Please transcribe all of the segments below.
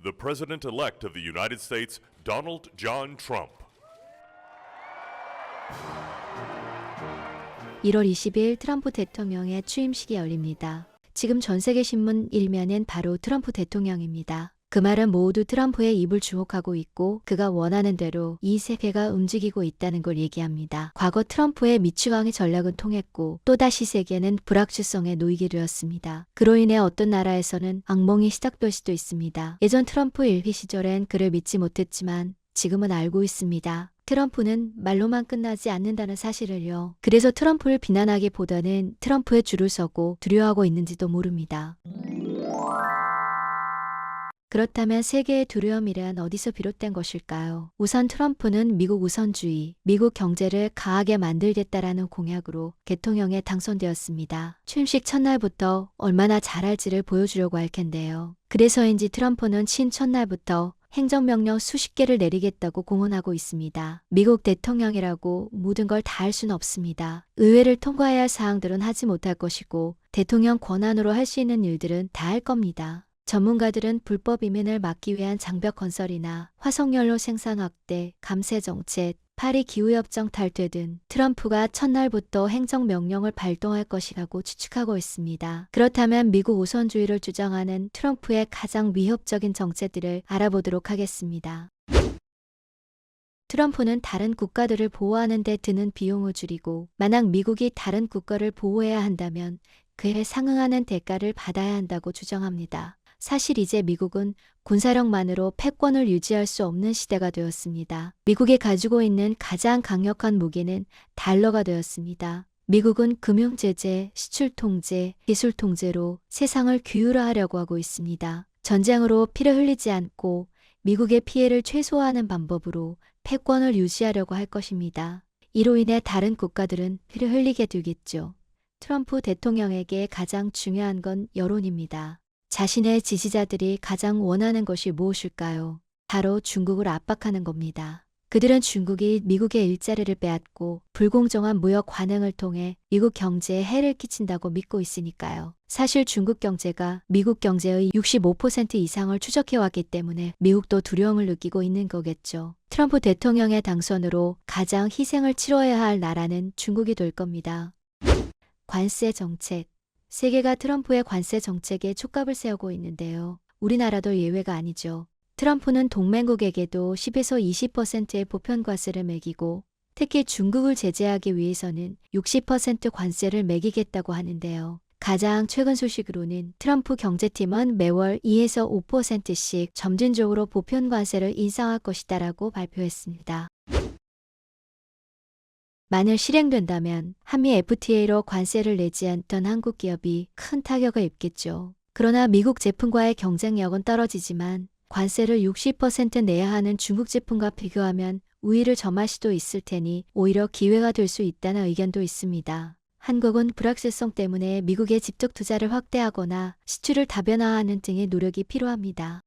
the President-elect of the United States, Donald John Trump. 1월 20일 트럼프 대통령의 취임식이 열립니다. 지금 전 세계 신문 일면엔 바로 트럼프 대통령입니다. 그 말은 모두 트럼프의 입을 주목하고 있고 그가 원하는 대로 이 세계가 움직이고 있다는 걸 얘기합니다. 과거 트럼프의 미치광이 전략은 통했고 또다시 세계는 불확실성에 놓이게 되었습니다. 그로 인해 어떤 나라에서는 악몽이 시작될 수도 있습니다. 예전 트럼프 일기 시절엔 그를 믿지 못했지만 지금은 알고 있습니다. 트럼프는 말로만 끝나지 않는다는 사실을요. 그래서 트럼프를 비난하기보다는 트럼프의 줄을 서고 두려워하고 있는지도 모릅니다. 그렇다면 세계의 두려움이란 어디서 비롯된 것일까요? 우선 트럼프는 미국 우선주의, 미국 경제를 강하게 만들겠다라는 공약으로 대통령에 당선되었습니다. 취임식 첫날부터 얼마나 잘할지를 보여주려고 할 텐데요. 그래서인지 트럼프는 취임 첫날부터 행정명령 수십 개를 내리겠다고 공언하고 있습니다. 미국 대통령이라고 모든 걸 다 할 수는 없습니다. 의회를 통과해야 할 사항들은 하지 못할 것이고 대통령 권한으로 할 수 있는 일들은 다 할 겁니다. 전문가들은 불법 이민을 막기 위한 장벽 건설이나 화석연료 생산 확대, 감세 정책, 파리 기후협정 탈퇴 등 트럼프가 첫날부터 행정명령을 발동할 것이라고 추측하고 있습니다. 그렇다면 미국 우선주의를 주장하는 트럼프의 가장 위협적인 정책들을 알아보도록 하겠습니다. 트럼프는 다른 국가들을 보호하는 데 드는 비용을 줄이고 만약 미국이 다른 국가를 보호해야 한다면 그에 상응하는 대가를 받아야 한다고 주장합니다. 사실 이제 미국은 군사력만으로 패권을 유지할 수 없는 시대가 되었습니다. 미국이 가지고 있는 가장 강력한 무기는 달러가 되었습니다. 미국은 금융제재, 시출통제, 기술통제로 세상을 규율화하려고 하고 있습니다. 전쟁으로 피를 흘리지 않고 미국의 피해를 최소화하는 방법으로 패권을 유지하려고 할 것입니다. 이로 인해 다른 국가들은 피를 흘리게 되겠죠. 트럼프 대통령에게 가장 중요한 건 여론입니다. 자신의 지지자들이 가장 원하는 것이 무엇일까요? 바로 중국을 압박하는 겁니다. 그들은 중국이 미국의 일자리를 빼앗고 불공정한 무역 관행을 통해 미국 경제에 해를 끼친다고 믿고 있으니까요. 사실 중국 경제가 미국 경제의 65% 이상을 추적해왔기 때문에 미국도 두려움을 느끼고 있는 거겠죠. 트럼프 대통령의 당선으로 가장 희생을 치러야 할 나라는 중국이 될 겁니다. 관세 정책. 세계가 트럼프의 관세 정책에 촉각을 세우고 있는데요. 우리나라도 예외가 아니죠. 트럼프는 동맹국에게도 10에서 20%의 보편과세를 매기고 특히 중국을 제재하기 위해서는 60% 관세를 매기겠다고 하는데요. 가장 최근 소식으로는 트럼프 경제팀은 매월 2에서 5%씩 점진적으로 보편관세를 인상할 것이다라고 발표했습니다. 만일 실행된다면 한미 FTA로 관세를 내지 않던 한국 기업이 큰 타격을 입겠죠. 그러나 미국 제품과의 경쟁력은 떨어지지만 관세를 60% 내야 하는 중국 제품과 비교하면 우위를 점할 수도 있을 테니 오히려 기회가 될 수 있다는 의견도 있습니다. 한국은 불확실성 때문에 미국의 직접 투자를 확대하거나 수출을 다변화하는 등의 노력이 필요합니다.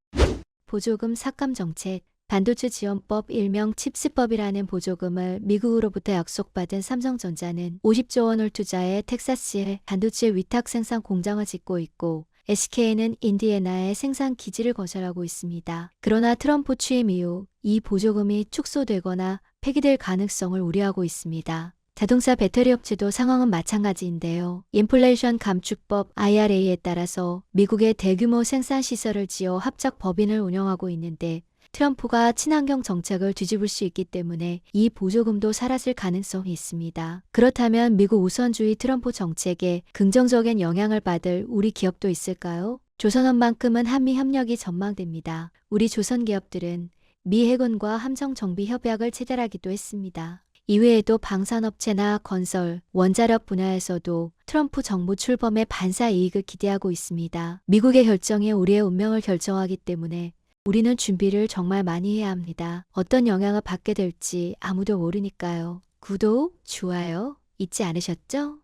보조금 삭감 정책. 반도체 지원법 일명 칩스법이라는 보조금을 미국으로부터 약속받은 삼성전자는 50조 원을 투자해 텍사스에 반도체 위탁 생산 공장을 짓고 있고 SK는 인디애나에 생산 기지를 건설하고 있습니다. 그러나 트럼프 취임 이후 이 보조금이 축소되거나 폐기될 가능성을 우려하고 있습니다. 자동차 배터리 업체도 상황은 마찬가지인데요. 인플레이션 감축법 IRA에 따라서 미국의 대규모 생산 시설을 지어 합작 법인을 운영하고 있는데 트럼프가 친환경 정책을 뒤집을 수 있기 때문에 이 보조금도 사라질 가능성이 있습니다. 그렇다면 미국 우선주의 트럼프 정책에 긍정적인 영향을 받을 우리 기업도 있을까요? 조선업만큼은 한미 협력이 전망됩니다. 우리 조선 기업들은 미 해군과 함정 정비 협약을 체결하기도 했습니다. 이외에도 방산업체나 건설, 원자력 분야에서도 트럼프 정부 출범의 반사 이익을 기대하고 있습니다. 미국의 결정이 우리의 운명을 결정하기 때문에 우리는 준비를 정말 많이 해야 합니다. 어떤 영향을 받게 될지 아무도 모르니까요. 구독, 좋아요 잊지 않으셨죠?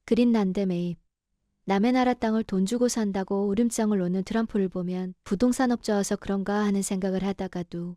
그린란드 매입. 남의 나라 땅을 돈 주고 산다고 울음장을 놓는 트럼프를 보면 부동산업자여서 그런가 하는 생각을 하다가도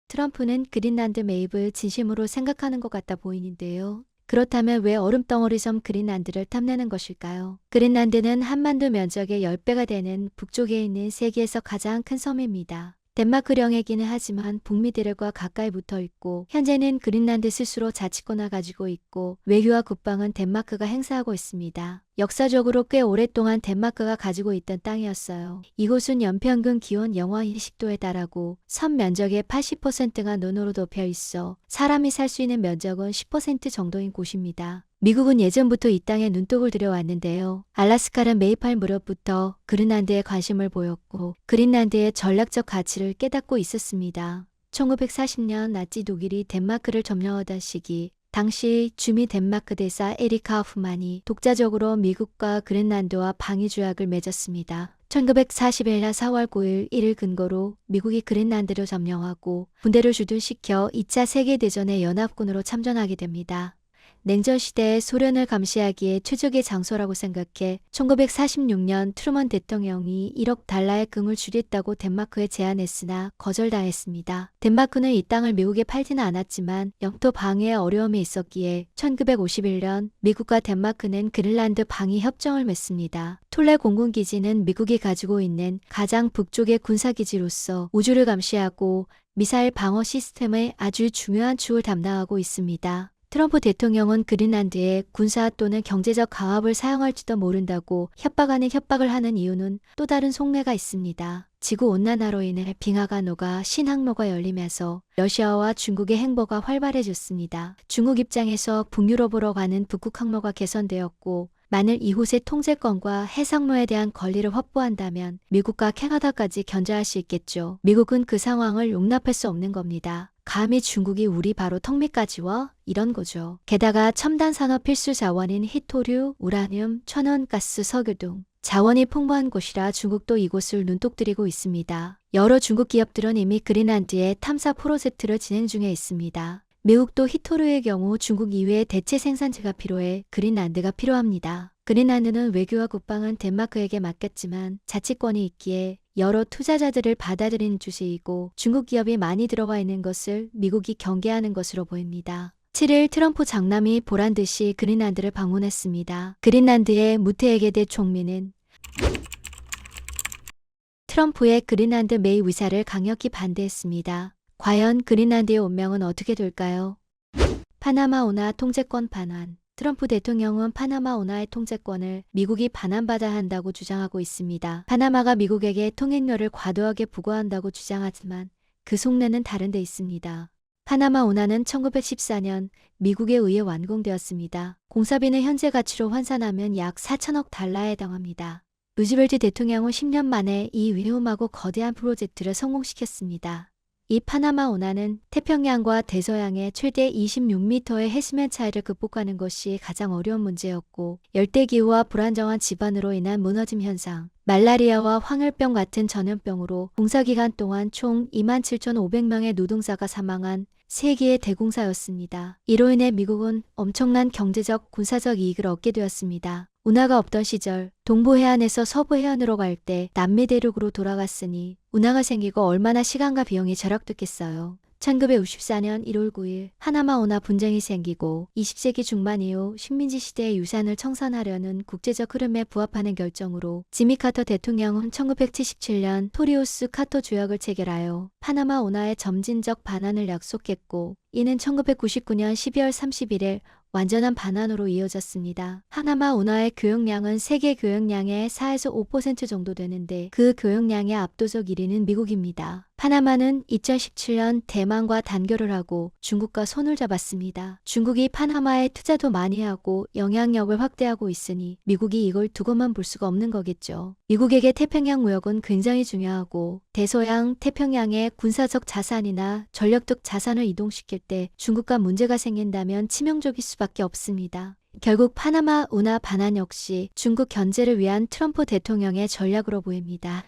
트럼프는 그린란드 매입을 진심으로 생각하는 것 같아 보이는데요. 그렇다면 왜 얼음덩어리 섬 그린란드를 탐내는 것일까요? 그린란드는 한반도 면적의 10배가 되는 북쪽에 있는 세계에서 가장 큰 섬입니다. 덴마크령이기는 하지만 북미대륙과 가까이 붙어 있고 현재는 그린란드 스스로 자치권을 가지고 있고 외교와 국방은 덴마크가 행사하고 있습니다. 역사적으로 꽤 오랫동안 덴마크가 가지고 있던 땅이었어요. 이곳은 연평균 기온 영하 20도에 달하고 섬 면적의 80%가 눈으로 덮여 있어 사람이 살 수 있는 면적은 10% 정도인 곳입니다. 미국은 예전부터 이 땅에 눈독을 들여왔는데요. 알래스카란 메이팔 무렵부터 그린란드에 관심을 보였고 그린란드의 전략적 가치를 깨닫고 있었습니다. 1940년 나치 독일이 덴마크를 점령하던 시기 당시 주미 덴마크 대사 에리카 후만이 독자적으로 미국과 그린란드와 방위 조약을 맺었습니다. 1941년 4월 9일 이를 근거로 미국이 그린란드를 점령하고 군대를 주둔시켜 2차 세계대전의 연합군으로 참전하게 됩니다. 냉전 시대에 소련을 감시하기에 최적의 장소라고 생각해 1946년 트루먼 대통령이 1억 달러의 금을 주겠다고 덴마크에 제안했으나 거절당했습니다. 덴마크는 이 땅을 미국에 팔지는 않았지만 영토 방위에 어려움이 있었기에 1951년 미국과 덴마크는 그린란드 방위 협정을 맺습니다. 톨레 공군기지는 미국이 가지고 있는 가장 북쪽의 군사기지로서 우주를 감시하고 미사일 방어 시스템의 아주 중요한 축을 담당하고 있습니다. 트럼프 대통령은 그린란드에 군사 또는 경제적 강압을 사용할지도 모른다고 협박 아닌 협박을 하는 이유는 또 다른 속내가 있습니다. 지구온난화로 인해 빙하가 녹아 신항로가 열리면서 러시아와 중국의 행보가 활발해졌습니다. 중국 입장에서 북유럽으로 가는 북극 항로가 개선되었고 만일 이곳의 통제권과 해상로에 대한 권리를 확보한다면 미국과 캐나다까지 견제할 수 있겠죠. 미국은 그 상황을 용납할 수 없는 겁니다. 감히 중국이 우리 바로 턱 밑까지 와? 이런 거죠. 게다가 첨단 산업 필수 자원인 히토류, 우라늄, 천연가스, 석유 등 자원이 풍부한 곳이라 중국도 이곳을 눈독 들이고 있습니다. 여러 중국 기업들은 이미 그린란드에 탐사 프로젝트를 진행 중에 있습니다. 미국도 히토류의 경우 중국 이외에 대체 생산지가 필요해 그린란드가 필요합니다. 그린란드는 외교와 국방은 덴마크에게 맡겼지만 자치권이 있기에 여러 투자자들을 받아들이는 주식이고 중국 기업이 많이 들어가 있는 것을 미국이 경계하는 것으로 보입니다. 7일 트럼프 장남이 보란듯이 그린란드를 방문했습니다. 그린란드의 무태에게대 총리는 트럼프의 그린란드 매입 의사를 강력히 반대했습니다. 과연 그린란드의 운명은 어떻게 될까요? 파나마 운하 통제권 반환. 트럼프 대통령은 파나마 운하의 통제권을 미국이 반환받아야 한다고 주장하고 있습니다. 파나마가 미국에게 통행료를 과도하게 부과한다고 주장하지만 그 속내는 다른 데 있습니다. 파나마 운하는 1914년 미국에 의해 완공되었습니다. 공사비는 현재 가치로 환산하면 약 4천억 달러에 해당합니다. 루즈벨트 대통령은 10년 만에 이 위험하고 거대한 프로젝트를 성공시켰습니다. 이 파나마 운하는 태평양과 대서양의 최대 26m의 해수면 차이를 극복하는 것이 가장 어려운 문제였고 열대기후와 불안정한 지반으로 인한 무너짐 현상, 말라리아와 황열병 같은 전염병으로 공사기간 동안 총 27,500명의 노동자가 사망한 세계의 대공사였습니다. 이로 인해 미국은 엄청난 경제적, 군사적 이익을 얻게 되었습니다. 운하가 없던 시절 동부 해안에서 서부 해안으로 갈 때 남미 대륙으로 돌아갔으니 운하가 생기고 얼마나 시간과 비용이 절약됐겠어요. 1954년 1월 9일 파나마 운하 분쟁이 생기고 20세기 중반 이후 식민지 시대의 유산을 청산하려는 국제적 흐름에 부합하는 결정으로 지미 카터 대통령은 1977년 토리우스 카토 조약을 체결하여 파나마 운하의 점진적 반환을 약속했고 이는 1999년 12월 31일 완전한 반환으로 이어졌습니다. 파나마 운하의 교역량은 세계 교역량의 4에서 5% 정도 되는데 그 교역량의 압도적 1위는 미국입니다. 파나마는 2017년 대만과 단결을 하고 중국과 손을 잡았습니다. 중국이 파나마에 투자도 많이 하고 영향력을 확대하고 있으니 미국이 이걸 두고만 볼 수가 없는 거겠죠. 미국에게 태평양 무역은 굉장히 중요하고 대서양, 태평양의 군사적 자산이나 전력적 자산을 이동시킬 때 중국과 문제가 생긴다면 치명적일 수밖에 없습니다. 결국 파나마 운하 반환 역시 중국 견제를 위한 트럼프 대통령의 전략으로 보입니다.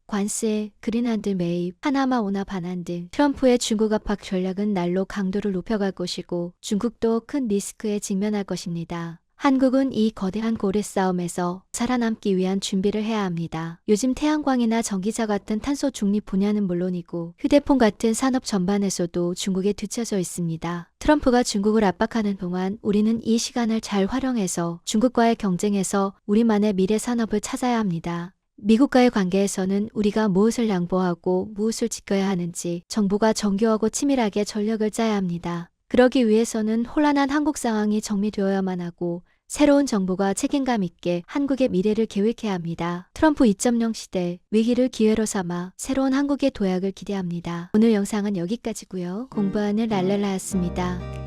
관세, 그린란드 매입, 파나마 운하 반환 등 트럼프의 중국 압박 전략은 날로 강도를 높여갈 것이고 중국도 큰 리스크에 직면할 것입니다. 한국은 이 거대한 고래 싸움에서 살아남기 위한 준비를 해야 합니다. 요즘 태양광이나 전기차 같은 탄소 중립 분야는 물론이고 휴대폰 같은 산업 전반에서도 중국에 뒤처져 있습니다. 트럼프가 중국을 압박하는 동안 우리는 이 시간을 잘 활용해서 중국과의 경쟁에서 우리만의 미래 산업을 찾아야 합니다. 미국과의 관계에서는 우리가 무엇을 양보하고 무엇을 지켜야 하는지 정부가 정교하고 치밀하게 전략을 짜야 합니다. 그러기 위해서는 혼란한 한국 상황이 정리되어야만 하고 새로운 정부가 책임감 있게 한국의 미래를 계획해야 합니다. 트럼프 2.0 시대 위기를 기회로 삼아 새로운 한국의 도약을 기대합니다. 오늘 영상은 여기까지고요. 공부하는 랄랄라였습니다.